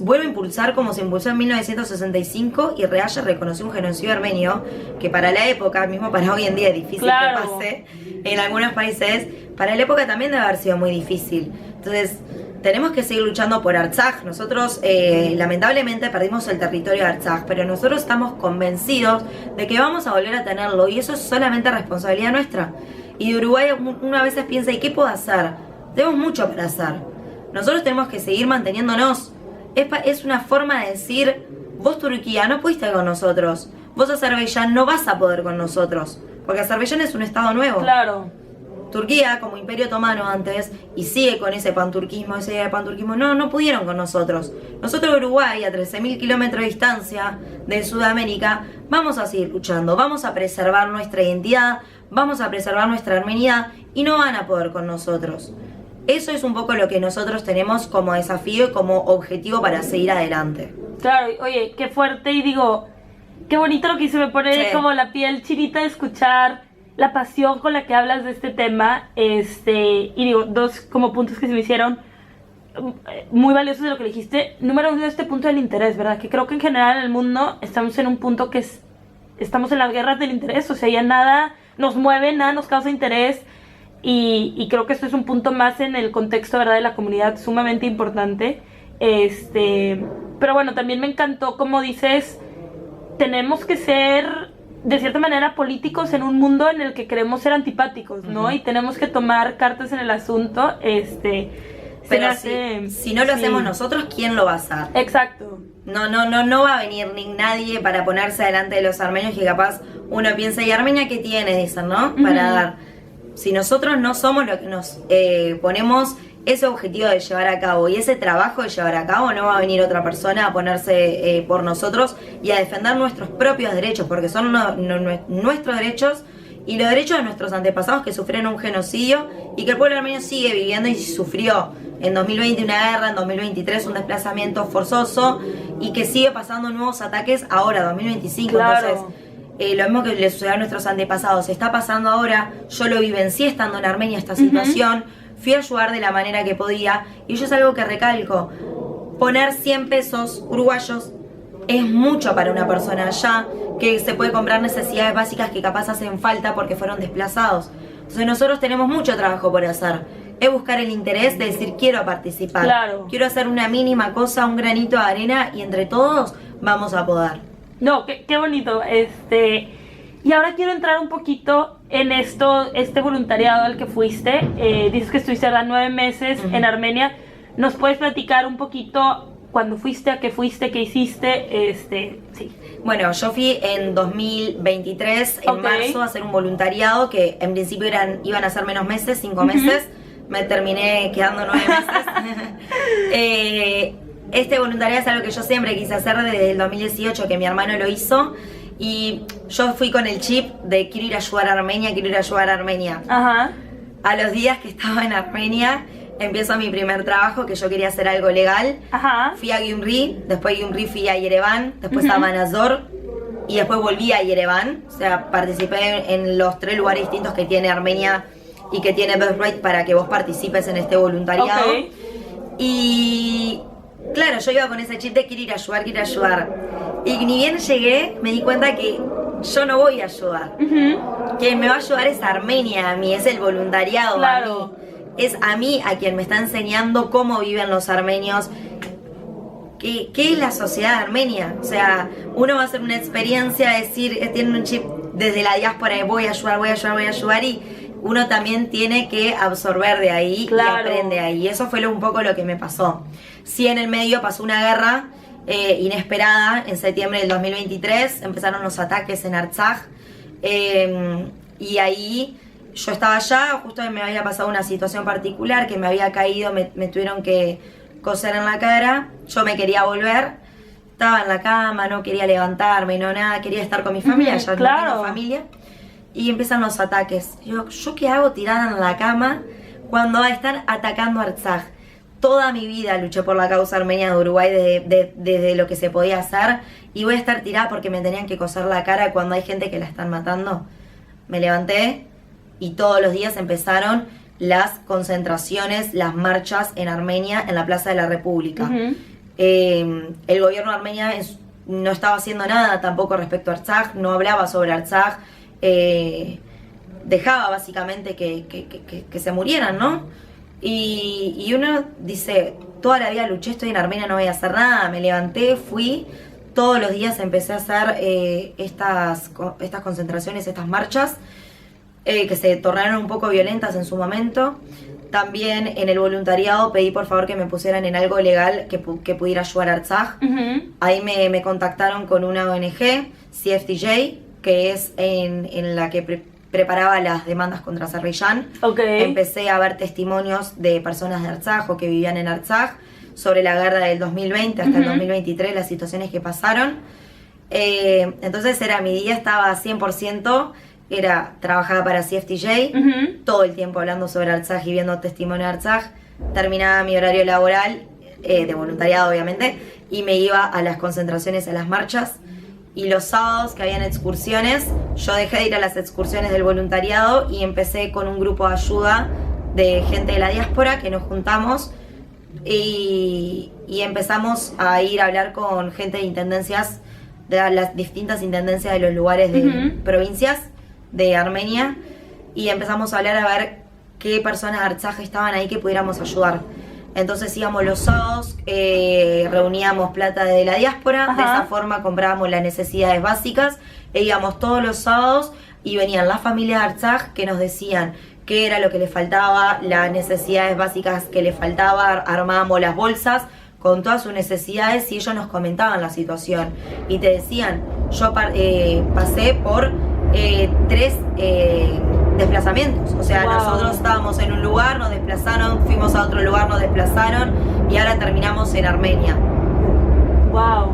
[SPEAKER 2] vuelva a impulsar, como se impulsó en 1965, y haya reconocido un genocidio armenio, que para la época, mismo para hoy en día es difícil que pase en algunos países, para la época también debe haber sido muy difícil. Entonces tenemos que seguir luchando por Artsaj. Nosotros lamentablemente perdimos el territorio de Artsaj, pero nosotros estamos convencidos de que vamos a volver a tenerlo, y eso es solamente responsabilidad nuestra. Y de Uruguay uno a veces piensa: ¿y qué puedo hacer? Tenemos mucho para hacer. Nosotros tenemos que seguir manteniéndonos. Es una forma de decir: vos, Turquía, no pudiste con nosotros, vos, Azerbaiyán, no vas a poder con nosotros, porque Azerbaiyán es un estado nuevo. Claro. Turquía, como imperio otomano antes, y sigue con ese panturquismo, no pudieron con nosotros. Nosotros, Uruguay, a 13.000 kilómetros de distancia de Sudamérica, vamos a seguir luchando, vamos a preservar nuestra identidad, vamos a preservar nuestra armenidad, y no van a poder con nosotros. Eso es un poco lo que nosotros tenemos como desafío y como objetivo para seguir adelante. Claro, oye, qué fuerte, y digo, qué bonito lo que se me pone como la piel chinita de escuchar la pasión con la que hablas de este tema, y digo, dos como puntos que se me hicieron muy valiosos de lo que dijiste. Número uno, este punto del interés, ¿verdad? Que creo que en general en el mundo estamos en un punto que
[SPEAKER 1] estamos en las guerras del interés, o sea, ya nada nos mueve, nada nos causa interés, y creo que esto es un punto más en el contexto, ¿verdad?, de la comunidad, sumamente importante. Pero bueno, también me encantó, como dices, tenemos que ser de cierta manera políticos en un mundo en el que queremos ser antipáticos, ¿no? Y tenemos que tomar cartas en el asunto.
[SPEAKER 2] Pero si no lo hacemos nosotros, ¿quién lo va a hacer?
[SPEAKER 1] Exacto.
[SPEAKER 2] No va a venir ni nadie para ponerse delante de los armenios, que capaz uno piensa, ¿y Armenia qué tiene? Dicen, ¿no? Para dar. Si nosotros no somos los que nos ponemos ese objetivo de llevar a cabo y ese trabajo de llevar a cabo, no va a venir otra persona a ponerse por nosotros y a defender nuestros propios derechos, porque son nuestros derechos y los derechos de nuestros antepasados que sufrieron un genocidio y que el pueblo armenio sigue viviendo y sufrió en 2020 una guerra, en 2023 un desplazamiento forzoso y que sigue pasando nuevos ataques ahora, 2025.
[SPEAKER 1] Claro.
[SPEAKER 2] Entonces, lo mismo que le sucedió a nuestros antepasados está pasando ahora. Yo lo vivencié estando en Armenia esta situación. Fui a ayudar de la manera que podía. Y yo es algo que recalco. Poner 100 pesos uruguayos es mucho para una persona allá que se puede comprar necesidades básicas que capaz hacen falta porque fueron desplazados. Entonces nosotros tenemos mucho trabajo por hacer. Es buscar el interés de decir quiero participar.
[SPEAKER 1] Claro.
[SPEAKER 2] Quiero hacer una mínima cosa, un granito de arena y entre todos vamos a poder.
[SPEAKER 1] No, qué bonito. Y ahora quiero entrar un poquito en este voluntariado al que fuiste. Dices que estuviste 9 meses en Armenia. ¿Nos puedes platicar un poquito cuándo fuiste, a qué fuiste, qué hiciste? Sí.
[SPEAKER 2] Bueno, yo fui en 2023, en marzo, a hacer un voluntariado que en principio iban a ser menos meses, 5 meses. Me terminé quedando 9 meses. Este voluntariado es algo que yo siempre quise hacer desde el 2018, que mi hermano lo hizo. Y yo fui con el chip de quiero ir a ayudar a Armenia, quiero ir a ayudar a Armenia.
[SPEAKER 1] Ajá.
[SPEAKER 2] A los días que estaba en Armenia, empiezo mi primer trabajo, que yo quería hacer algo legal.
[SPEAKER 1] Ajá.
[SPEAKER 2] Fui a Gyumri, después de Gyumri fui a Yerevan, después a Manazor y después volví a Yerevan. O sea, participé en los 3 lugares distintos que tiene Armenia y que tiene Birthright para que vos participes en este voluntariado. Y claro, yo iba con ese chip de quiero ir a ayudar, quiero ayudar. Y ni bien llegué, me di cuenta que yo no voy a ayudar. Quien me va a ayudar es Armenia a mí, es el voluntariado a mí. Es a mí a quien me está enseñando cómo viven los armenios, qué es la sociedad armenia. O sea, uno va a hacer una experiencia, decir, tiene un chip desde la diáspora de voy a ayudar y uno también tiene que absorber de ahí y aprende ahí. Y eso fue un poco lo que me pasó. Sí, en el medio pasó una guerra inesperada en septiembre del 2023, empezaron los ataques en Artsaj y ahí yo estaba allá, justo me había pasado una situación particular que me había caído, me tuvieron que coser en la cara, yo me quería volver, estaba en la cama, no quería levantarme, no nada, quería estar con mi familia, ya no tengo familia, y empiezan los ataques. ¿Yo qué hago tirada en la cama cuando están atacando a Artsaj? Toda mi vida luché por la causa armenia de Uruguay desde lo que se podía hacer y voy a estar tirada porque me tenían que coser la cara cuando hay gente que la están matando. Me levanté y todos los días empezaron las concentraciones, las marchas en Armenia, en la Plaza de la República. El gobierno armenio no estaba haciendo nada tampoco respecto a Artsaj, no hablaba sobre Artsaj, dejaba básicamente que se murieran, ¿no? Y uno dice, toda la vida luché, estoy en Armenia, no voy a hacer nada. Me levanté, fui, todos los días empecé a hacer estas concentraciones, estas marchas, que se tornaron un poco violentas en su momento. También en el voluntariado pedí por favor que me pusieran en algo legal que pudiera ayudar a Artsaj. Ahí me contactaron con una ONG, CFTJ, que es en la que preparaba las demandas contra Azerbaiyán. Empecé a ver testimonios de personas de Artsaj o que vivían en Artsaj sobre la guerra del 2020 hasta el 2023, las situaciones que pasaron. Entonces mi día estaba 100%, trabajaba para CFTJ, todo el tiempo hablando sobre Artsaj y viendo testimonio de Artsaj. Terminaba mi horario laboral, de voluntariado obviamente, y me iba a las concentraciones, a las marchas. Y los sábados que habían excursiones, yo dejé de ir a las excursiones del voluntariado y empecé con un grupo de ayuda de gente de la diáspora que nos juntamos y empezamos a ir a hablar con gente de intendencias de las distintas intendencias de los lugares de provincias de Armenia, y empezamos a hablar a ver qué personas de Artsaj estaban ahí que pudiéramos ayudar. Entonces íbamos los sábados, reuníamos plata de la diáspora, de esa forma comprábamos las necesidades básicas, e íbamos todos los sábados y venían las familias de Artsaj que nos decían qué era lo que les faltaba, las necesidades básicas que les faltaba, armábamos las bolsas con todas sus necesidades y ellos nos comentaban la situación y te decían, yo pasé por 3 desplazamientos, o sea, nosotros estábamos en un lugar, nos desplazaron, fuimos a otro lugar, nos desplazaron y ahora terminamos en Armenia.
[SPEAKER 1] Wow,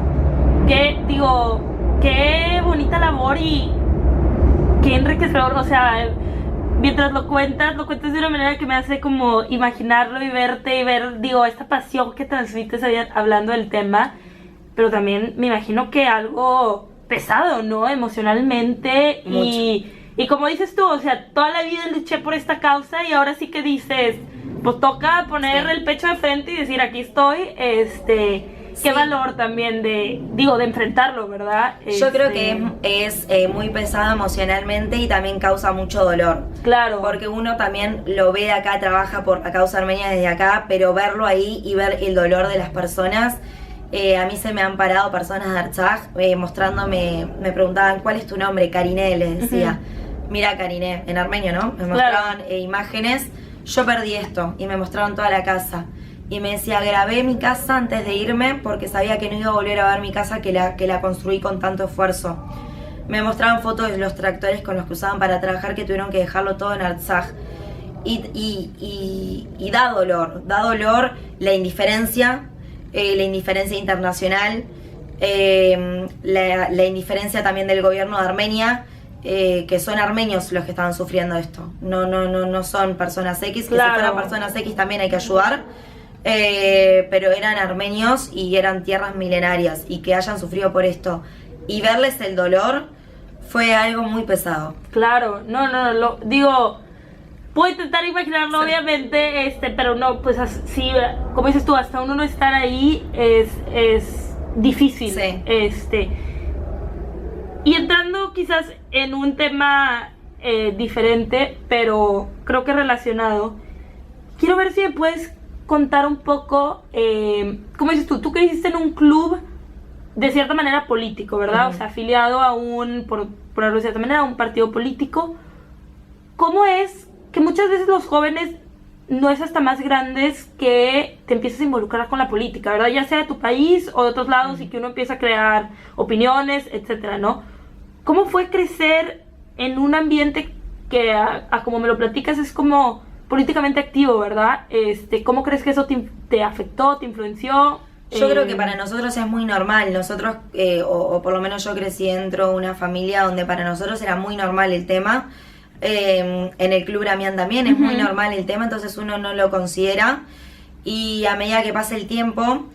[SPEAKER 1] qué bonita labor y qué enriquecedor, o sea, mientras lo cuentas de una manera que me hace como imaginarlo y verte y ver, esta pasión que transmites hablando del tema, pero también me imagino que algo pesado, ¿no? Emocionalmente. Y como dices tú, o sea, toda la vida luché por esta causa y ahora sí que dices, pues toca poner el pecho de frente y decir, aquí estoy, qué valor también de enfrentarlo, ¿verdad?
[SPEAKER 2] Yo creo que es muy pesado emocionalmente y también causa mucho dolor.
[SPEAKER 1] Claro.
[SPEAKER 2] Porque uno también lo ve de acá, trabaja por la causa armenia desde acá, pero verlo ahí y ver el dolor de las personas, a mí se me han parado personas de Artsaj mostrándome, me preguntaban, ¿cuál es tu nombre? Karine, les decía. Mira, Karine, en armenio, ¿no? Me mostraban imágenes, yo perdí esto, y me mostraron toda la casa. Y me decía, grabé mi casa antes de irme porque sabía que no iba a volver a ver mi casa que la construí con tanto esfuerzo. Me mostraban fotos de los tractores con los que usaban para trabajar, que tuvieron que dejarlo todo en Artsaj. Y da dolor la indiferencia internacional, la indiferencia también del gobierno de Armenia, que son armenios los que estaban sufriendo esto, no son personas X, que claro. Si fueran personas X también hay que ayudar, pero eran armenios y eran tierras milenarias, y que hayan sufrido por esto y verles el dolor fue algo muy pesado.
[SPEAKER 1] Claro, puedo intentar imaginarlo, sí. Obviamente, pero no, pues así, como dices tú, hasta uno no estar ahí es difícil. Sí. Y entrando quizás en un tema diferente, pero creo que relacionado, quiero ver si me puedes contar un poco, como dices tú creciste en un club de cierta manera político, ¿verdad? O sea, afiliado a por ponerlo de cierta manera, a un partido político. ¿Cómo es que muchas veces los jóvenes no es hasta más grandes que te empiezas a involucrar con la política, ¿verdad? Ya sea de tu país o de otros lados, y que uno empieza a crear opiniones, etcétera, ¿no? ¿Cómo fue crecer en un ambiente que, como me lo platicas, es como políticamente activo, ¿verdad? ¿Cómo crees que eso te afectó, te influenció?
[SPEAKER 2] Yo creo que para nosotros es muy normal. Nosotros, o por lo menos yo crecí dentro de una familia donde para nosotros era muy normal el tema. En el Club Bramián también es muy normal el tema, entonces uno no lo considera. Y a medida que pasa el tiempo,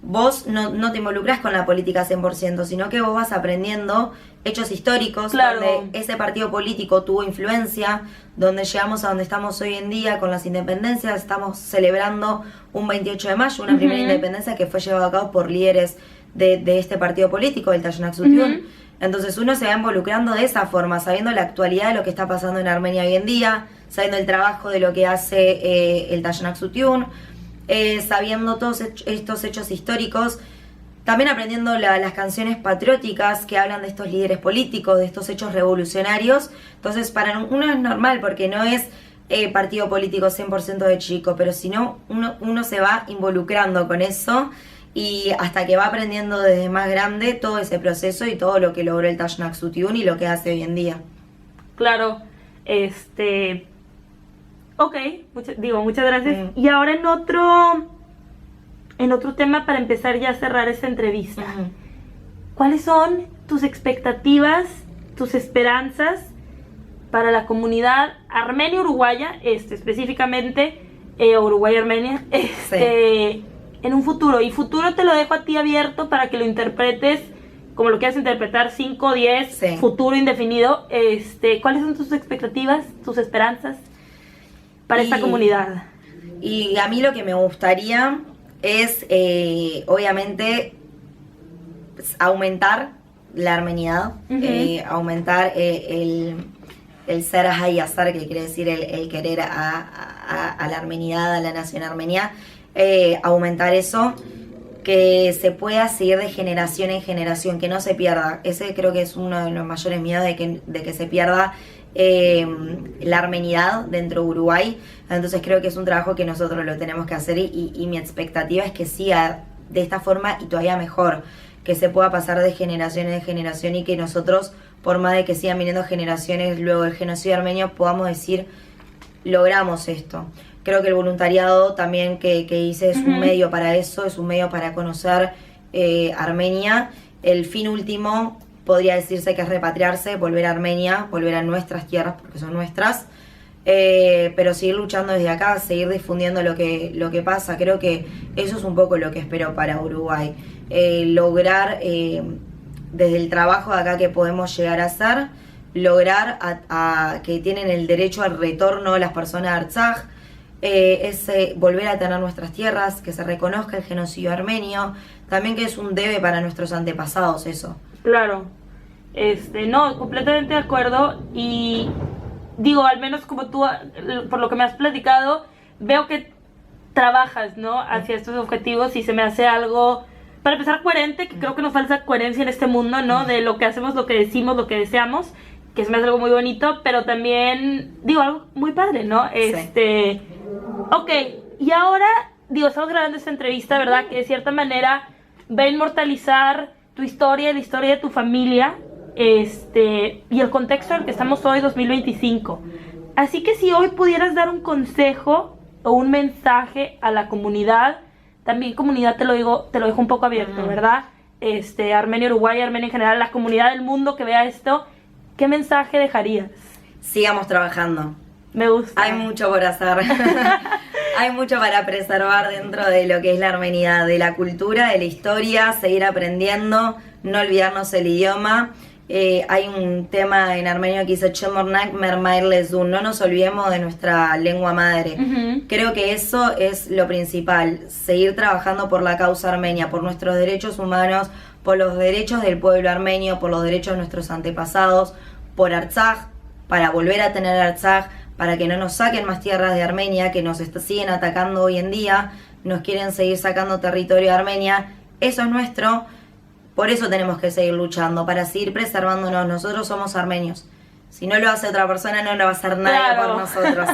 [SPEAKER 2] vos no te involucras con la política 100%, sino que vos vas aprendiendo hechos históricos, claro, donde ese partido político tuvo influencia, donde llegamos a donde estamos hoy en día con las independencias. Estamos celebrando un 28 de mayo, una primera independencia que fue llevada a cabo por líderes de este partido político, del Tayanak Sutiun. Entonces uno se va involucrando de esa forma, sabiendo la actualidad de lo que está pasando en Armenia hoy en día, sabiendo el trabajo de lo que hace el Tayanak Sutiun, sabiendo todos estos hechos históricos, también aprendiendo las canciones patrióticas que hablan de estos líderes políticos, de estos hechos revolucionarios. Entonces para uno es normal, porque no es partido político 100% de chico, pero si no, uno se va involucrando con eso, y hasta que va aprendiendo desde más grande todo ese proceso y todo lo que logró el Tayanak Sutiun y lo que hace hoy en día.
[SPEAKER 1] Claro, ok, muchas gracias. Y ahora en otro tema, para empezar ya a cerrar esta entrevista. ¿Cuáles son tus expectativas, tus esperanzas para la comunidad armenia-uruguaya, específicamente Uruguay-Armenia, en un futuro? Y futuro te lo dejo a ti abierto para que lo interpretes como lo quieras interpretar, 5, 10, futuro indefinido. ¿Cuáles son tus expectativas, tus esperanzas para esta comunidad?
[SPEAKER 2] Y a mí lo que me gustaría es, obviamente, aumentar la armenidad, aumentar el ser hayasar, que quiere decir el querer a la armenidad, a la nación armenia, aumentar eso, que se pueda seguir de generación en generación, que no se pierda. Ese creo que es uno de los mayores miedos de que se pierda la armenidad dentro de Uruguay. Entonces creo que es un trabajo que nosotros lo tenemos que hacer y mi expectativa es que siga de esta forma y todavía mejor, que se pueda pasar de generación en generación y que nosotros, por más de que sigan viniendo generaciones luego del genocidio armenio, podamos decir, logramos esto. Creo que el voluntariado también que hice es un medio para eso, es un medio para conocer Armenia. El fin último podría decirse que es repatriarse, volver a Armenia, volver a nuestras tierras porque son nuestras, pero seguir luchando desde acá, seguir difundiendo lo que pasa. Creo que eso es un poco lo que espero para Uruguay, lograr desde el trabajo de acá que podemos llegar a hacer, lograr a que tienen el derecho al retorno las personas de Artsaj, volver a tener nuestras tierras, que se reconozca el genocidio armenio, también que es un debe para nuestros antepasados eso.
[SPEAKER 1] Claro, no, completamente de acuerdo. Y digo, al menos como tú, por lo que me has platicado, veo que trabajas, ¿no?, hacia estos objetivos, y se me hace algo, para empezar, coherente, que creo que nos falta coherencia en este mundo, ¿no?, de lo que hacemos, lo que decimos, lo que deseamos, que se me hace algo muy bonito, pero también, digo, algo muy padre, ¿no?
[SPEAKER 2] Sí.
[SPEAKER 1] Ok, y ahora, digo, estamos grabando esta entrevista, ¿verdad?, que de cierta manera va a inmortalizar tu historia, la historia de tu familia, y el contexto en el que estamos hoy, 2025. Así que si hoy pudieras dar un consejo o un mensaje a la comunidad, también comunidad te lo dejo un poco abierto, ¿verdad? Armenia, Uruguay, Armenia en general, la comunidad del mundo que vea esto, ¿qué mensaje dejarías?
[SPEAKER 2] Sigamos trabajando.
[SPEAKER 1] Me gusta.
[SPEAKER 2] Hay mucho por hacer. Hay mucho para preservar dentro de lo que es la armenidad, de la cultura, de la historia, seguir aprendiendo, no olvidarnos el idioma. Hay un tema en armenio que dice Chemornak Mermair Lezun, no nos olvidemos de nuestra lengua madre. Creo que eso es lo principal, seguir trabajando por la causa armenia, por nuestros derechos humanos, por los derechos del pueblo armenio, por los derechos de nuestros antepasados, por Artsaj, para volver a tener Artsaj, para que no nos saquen más tierras de Armenia, que nos siguen atacando hoy en día, nos quieren seguir sacando territorio de Armenia. Eso es nuestro, por eso tenemos que seguir luchando, para seguir preservándonos. Nosotros somos armenios. Si no lo hace otra persona, no lo va a hacer nadie por nosotros.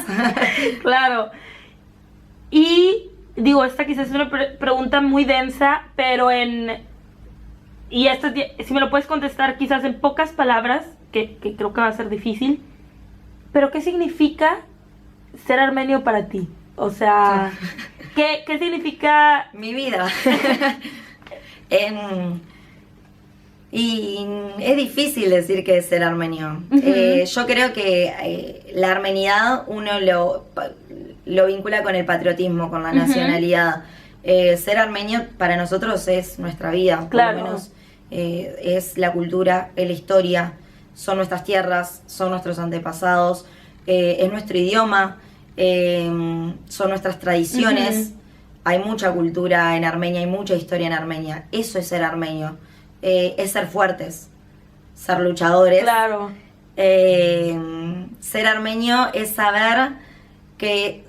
[SPEAKER 1] Claro. Y digo, esta quizás es una pregunta muy densa, pero y esto, si me lo puedes contestar quizás en pocas palabras, que creo que va a ser difícil, pero ¿qué significa ser armenio para ti? O sea, ¿qué significa?
[SPEAKER 2] Mi vida. Y es difícil decir que es ser armenio. Yo creo que la armenidad uno lo vincula con el patriotismo, con la nacionalidad. Ser armenio para nosotros es nuestra vida,
[SPEAKER 1] claro.
[SPEAKER 2] Por lo menos es la cultura, es la historia, son nuestras tierras, son nuestros antepasados, es nuestro idioma, son nuestras tradiciones. Hay mucha cultura en Armenia, hay mucha historia en Armenia. Eso es ser armenio. Es ser fuertes, ser luchadores.
[SPEAKER 1] Claro.
[SPEAKER 2] Ser armenio es saber que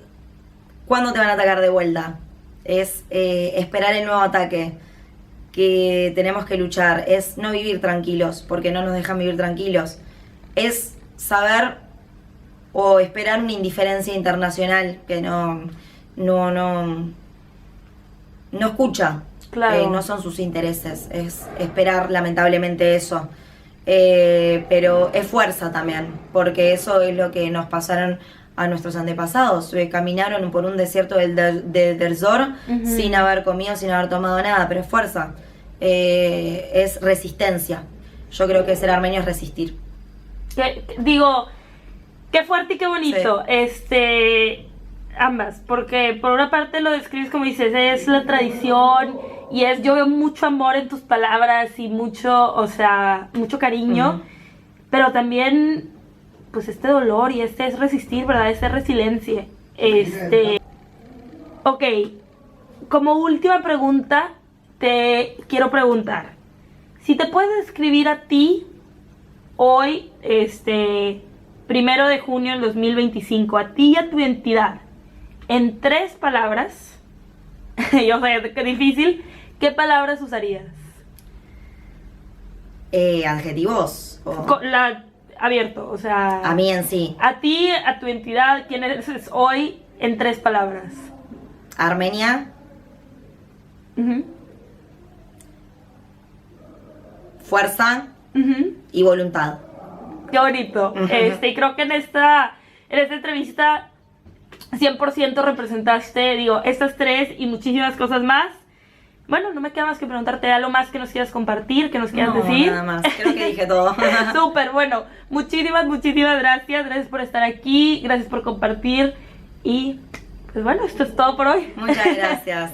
[SPEAKER 2] cuándo te van a atacar de vuelta. Es esperar el nuevo ataque, que tenemos que luchar. Es no vivir tranquilos, porque no nos dejan vivir tranquilos. Es saber o esperar una indiferencia internacional que no escucha.
[SPEAKER 1] Claro.
[SPEAKER 2] No son sus intereses, es esperar lamentablemente eso, pero es fuerza también, porque eso es lo que nos pasaron a nuestros antepasados. Caminaron por un desierto del Zor sin haber comido, sin haber tomado nada, pero es fuerza, es resistencia. Yo creo que ser armenio es resistir.
[SPEAKER 1] Digo, qué fuerte y qué bonito.
[SPEAKER 2] Sí.
[SPEAKER 1] Ambas, porque por una parte lo describes como dices, es la tradición y yo veo mucho amor en tus palabras y mucho, o sea, mucho cariño, pero también pues dolor y es resistir, ¿verdad? Es resiliencia. Ok, como última pregunta te quiero preguntar, Si te puedes describir a ti hoy, 1 de junio del 2025, a ti y a tu identidad, en 3 palabras, yo sé que difícil, ¿qué palabras usarías?
[SPEAKER 2] Adjetivos.
[SPEAKER 1] Abierto, o sea...
[SPEAKER 2] A mí en sí.
[SPEAKER 1] A ti, a tu identidad, ¿quién eres hoy en 3 palabras?
[SPEAKER 2] Armenia. Fuerza. Y voluntad.
[SPEAKER 1] Qué bonito. Y creo que en esta entrevista 100% representaste, estas 3 y muchísimas cosas más. Bueno, no me queda más que preguntarte algo más que nos quieras compartir, que nos quieras decir.
[SPEAKER 2] Nada más, creo que dije todo.
[SPEAKER 1] Súper, bueno, muchísimas gracias. Gracias por estar aquí, gracias por compartir. Y pues bueno, esto es todo por hoy.
[SPEAKER 2] Muchas gracias.